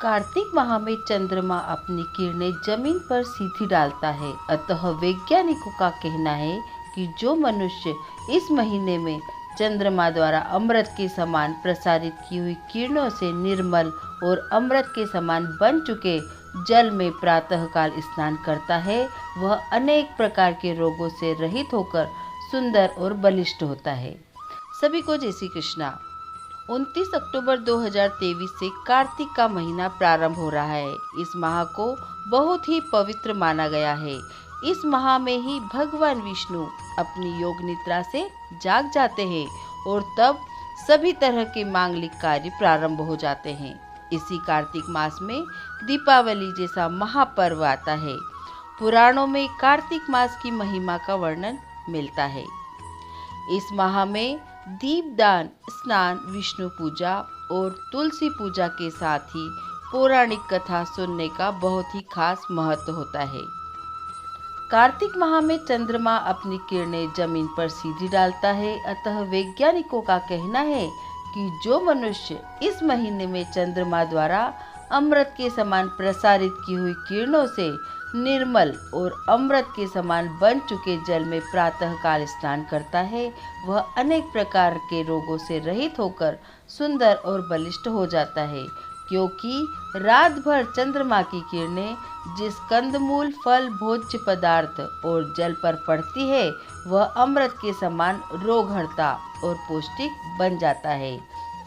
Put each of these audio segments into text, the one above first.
कार्तिक माह में चंद्रमा अपनी किरणें जमीन पर सीधी डालता है। अतः वैज्ञानिकों का कहना है कि जो मनुष्य इस महीने में चंद्रमा द्वारा अमृत के समान प्रसारित की हुई किरणों से निर्मल और अमृत के समान बन चुके जल में प्रातःकाल स्नान करता है, वह अनेक प्रकार के रोगों से रहित होकर सुंदर और बलिष्ठ होता है। सभी को जय श्री कृष्णा। 29 अक्टूबर 2023 से कार्तिक का महीना प्रारंभ हो रहा है। इस माह को बहुत ही पवित्र माना गया है। इस माह में ही भगवान विष्णु अपनी योग निद्रा से जाग जाते हैं और तब सभी तरह के मांगलिक कार्य प्रारंभ हो जाते हैं। इसी कार्तिक मास में दीपावली जैसा महापर्व आता है। पुराणों में कार्तिक मास की महिमा का वर्णन मिलता है। इस माह में दीपदान, स्नान, विष्णु पूजा और तुलसी पूजा के साथ ही पौराणिक कथा सुनने का बहुत ही खास महत्व होता है। कार्तिक माह में चंद्रमा अपनी किरणें जमीन पर सीधी डालता है। अतः वैज्ञानिकों का कहना है कि जो मनुष्य इस महीने में चंद्रमा द्वारा अमृत के समान प्रसारित की हुई किरणों से निर्मल और अमृत के समान बन चुके जल में प्रातःकाल स्नान करता है, वह अनेक प्रकार के रोगों से रहित होकर सुंदर और बलिष्ठ हो जाता है। क्योंकि रात भर चंद्रमा की किरणें जिस कंदमूल, फल, भोज्य पदार्थ और जल पर पड़ती है, वह अमृत के समान रोगहर्ता और पौष्टिक बन जाता है।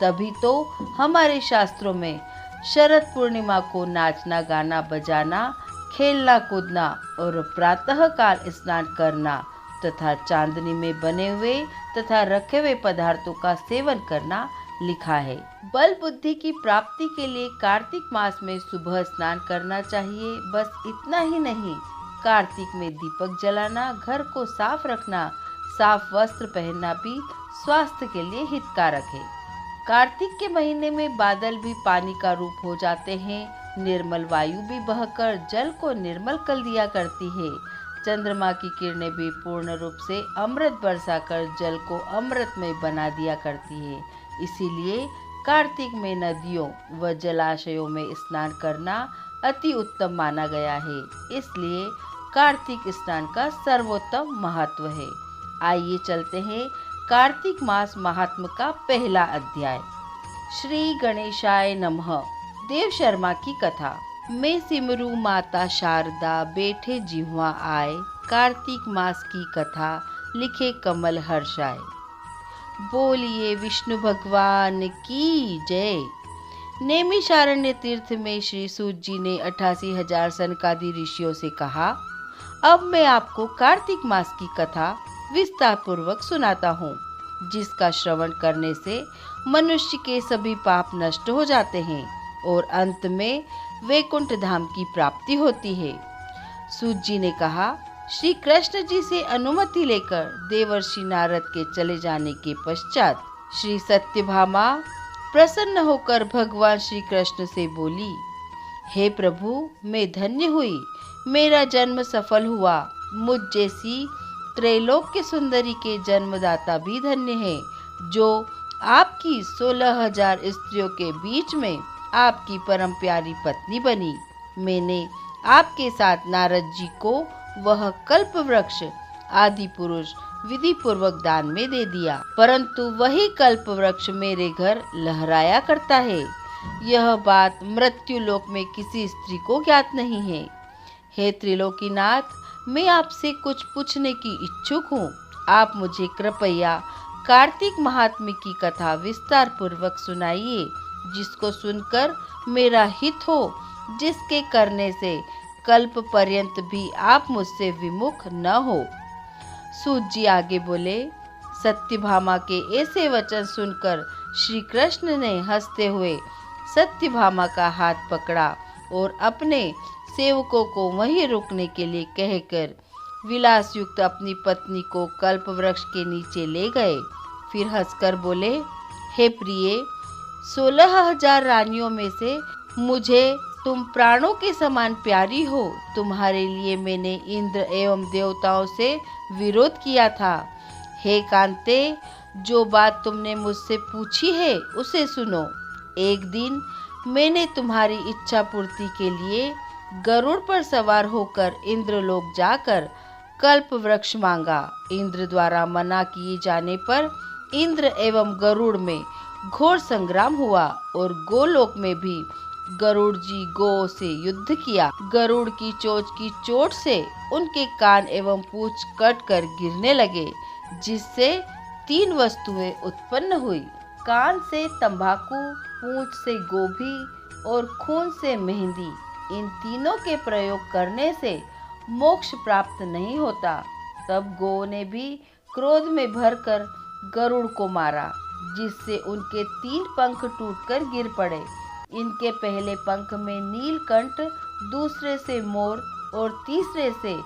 तभी तो हमारे शास्त्रों में शरद पूर्णिमा को नाचना, गाना, बजाना, खेलना, कूदना और प्रातःकाल स्नान करना तथा चांदनी में बने हुए तथा रखे हुए पदार्थों का सेवन करना लिखा है। बल बुद्धि की प्राप्ति के लिए कार्तिक मास में सुबह स्नान करना चाहिए। बस इतना ही नहीं, कार्तिक में दीपक जलाना, घर को साफ रखना, साफ वस्त्र पहनना भी स्वास्थ्य के लिए हितकारक है। कार्तिक के महीने में बादल भी पानी का रूप हो जाते हैं। निर्मल वायु भी बहकर जल को निर्मल कर दिया करती है। चंद्रमा की किरणें भी पूर्ण रूप से अमृत बरसाकर जल को अमृतमय बना दिया करती है। इसीलिए कार्तिक में नदियों व जलाशयों में स्नान करना अति उत्तम माना गया है। इसलिए कार्तिक स्नान का सर्वोत्तम महत्व है। आइए चलते हैं कार्तिक मास महात्म का पहला अध्याय। श्री गणेशाय नमः। देव शर्मा की कथा। मैं सिमरू माता शारदा, बैठे जिह्वा आए, कार्तिक मास की कथा लिखे कमल हर्षाए। बोलिए विष्णु भगवान की जय। नैमिषारण्य तीर्थ में श्री सूत जी ने 88,000 सनकादि ऋषियों से कहा, अब मैं आपको कार्तिक मास की कथा विस्तार पूर्वक सुनाता हूँ, जिसका श्रवण करने से मनुष्य के सभी पाप नष्ट हो जाते हैं और अंत में वैकुंठ धाम की प्राप्ति होती है। सूत जी ने कहा, श्री कृष्ण जी से अनुमति लेकर देवर्षि नारद के चले जाने के पश्चात श्री सत्यभामा प्रसन्न होकर भगवान श्री कृष्ण से बोली, हे प्रभु, मैं धन्य हुई, मेरा जन्म सफल हुआ। मुझ जैसी त्रैलोक्य सुंदरी के जन्मदाता भी धन्य है, जो आपकी 16,000 स्त्रियों के बीच में आपकी परम प्यारी पत्नी बनी। मैंने आपके साथ नारद जी को वह कल्प वृक्ष आदि पुरुष विधि पूर्वक दान में दे दिया, परंतु वही कल्प वृक्ष मेरे घर लहराया करता है। यह बात मृत्यु लोक में किसी स्त्री को ज्ञात नहीं है। हे त्रिलोकीनाथ, मैं आपसे कुछ पूछने की इच्छुक हूँ। आप मुझे कृपया कार्तिक महात्म्य की कथा विस्तार पूर्वक सुनाइए, जिसको सुनकर मेरा हित हो, जिसके करने से कल्प पर्यंत भी आप मुझसे विमुख न हो। सूत जी आगे बोले, सत्यभामा के ऐसे वचन सुनकर श्री कृष्ण ने हंसते हुए सत्यभामा का हाथ पकड़ा और अपने सेवकों को वहीं रुकने के लिए कहकर विलास युक्त अपनी पत्नी को कल्प वृक्ष के नीचे ले गए। फिर हंसकर बोले, हे प्रिय, 16,000 रानियों में से मुझे तुम प्राणों के समान प्यारी हो। तुम्हारे लिए मैंने इंद्र एवं देवताओं से विरोध किया था। हे कांते, जो बात तुमने मुझसे पूछी है उसे सुनो। एक दिन मैंने तुम्हारी इच्छा पूर्ति के लिए गरुड़ पर सवार होकर इंद्रलोक जाकर कल्प वृक्ष मांगा। इंद्र द्वारा मना किए जाने पर इंद्र एवं गरुड़ में घोर संग्राम हुआ और गोलोक में भी गरुड़ जी गो से युद्ध किया। गरुड़ की चोट से उनके कान एवं पूंछ कट कर गिरने लगे, जिससे 3 वस्तुएं उत्पन्न हुई। कान से तंबाकू, पूंछ से गोभी और खून से मेहंदी। इन तीनों के प्रयोग करने से मोक्ष प्राप्त नहीं होता। तब गो ने भी क्रोध में भरकर गरुड़ को मारा, जिससे उनके 3 पंख टूटकर गिर पड़े। इनके पहले पंख में नीलकंठ, दूसरे से मोर और तीसरे से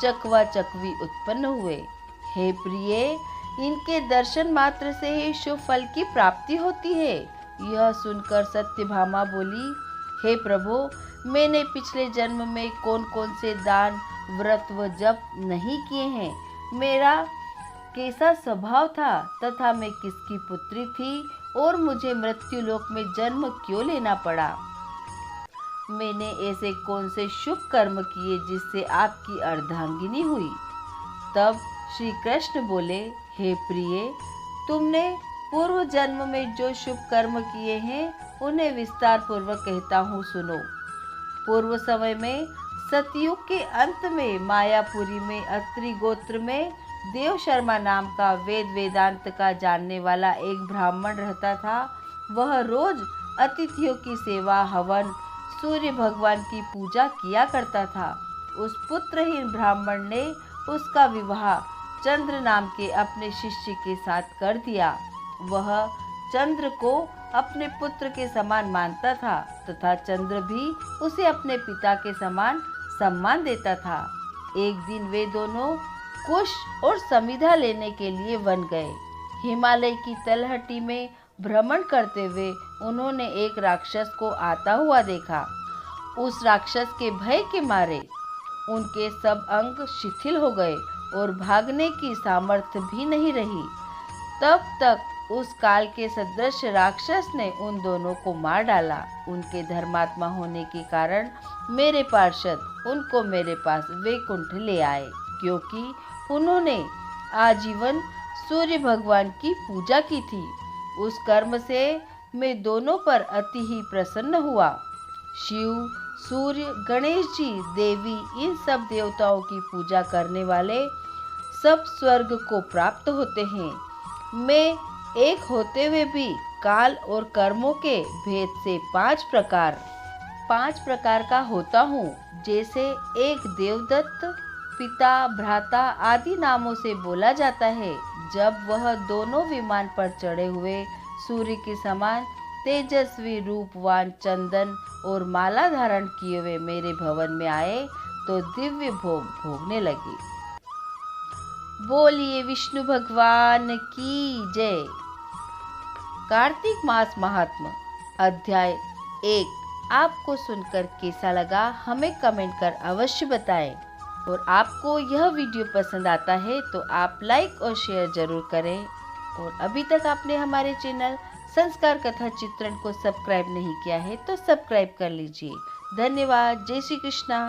चकवा चकवी उत्पन्न हुए। हे प्रिय, इनके दर्शन मात्र से ही शुभ फल की प्राप्ति होती है। यह सुनकर सत्यभामा बोली, हे प्रभु, मैंने पिछले जन्म में कौन कौन से दान, व्रत व जप नहीं किए हैं। मेरा कैसा स्वभाव था तथा मैं किसकी पुत्री थी और मुझे मृत्यु लोक में जन्म क्यों लेना पड़ा। मैंने ऐसे कौन से शुभ कर्म किए जिससे आपकी अर्धांगिनी हुई। तब श्री कृष्ण बोले, हे प्रिय, तुमने पूर्व जन्म में जो शुभ कर्म किए हैं उन्हें विस्तार पूर्वक कहता हूँ, सुनो। पूर्व समय में सतयुग के अंत में मायापुरी में अत्रि गोत्र में देव शर्मा नाम का वेद वेदांत का जानने वाला एक ब्राह्मण रहता था। वह रोज अतिथियों की सेवा, हवन, सूर्य भगवान की पूजा किया करता था। उस पुत्रहीन ब्राह्मण ने उसका विवाह चंद्र नाम के अपने शिष्य के साथ कर दिया। वह चंद्र को अपने पुत्र के समान मानता था तथा चंद्र भी उसे अपने पिता के समान सम्मान देता था। एक दिन वे दोनों कुश और समिधा लेने के लिए वन गए। हिमालय की तलहटी में भ्रमण करते हुए उन्होंने एक राक्षस को आता हुआ देखा। उस राक्षस के भय के मारे उनके सब अंग शिथिल हो गए और भागने की सामर्थ्य भी नहीं रही। तब तक उस काल के सदृश राक्षस ने उन दोनों को मार डाला। उनके धर्मात्मा होने के कारण मेरे पार्षद उनको मेरे पास वैकुंठ ले आए, क्योंकि उन्होंने आजीवन सूर्य भगवान की पूजा की थी। उस कर्म से मैं दोनों पर अति ही प्रसन्न हुआ। शिव, सूर्य, गणेश जी, देवी, इन सब देवताओं की पूजा करने वाले सब स्वर्ग को प्राप्त होते हैं। मैं एक होते हुए भी काल और कर्मों के भेद से 5 प्रकार का होता हूँ। जैसे एक देवदत्त, पिता, भ्राता आदि नामों से बोला जाता है। जब वह दोनों विमान पर चढ़े हुए सूर्य के समान तेजस्वी रूपवान चंदन और माला धारण किए हुए मेरे भवन में आए तो दिव्य भोग भोगने लगे। बोलिए विष्णु भगवान की जय। कार्तिक मास महात्म्य अध्याय 1 आपको सुनकर कैसा लगा हमें कमेंट कर अवश्य बताएं। और आपको यह वीडियो पसंद आता है तो आप लाइक और शेयर जरूर करें। और अभी तक आपने हमारे चैनल संस्कार कथा चित्रण को सब्सक्राइब नहीं किया है तो सब्सक्राइब कर लीजिए। धन्यवाद। जय श्री कृष्णा।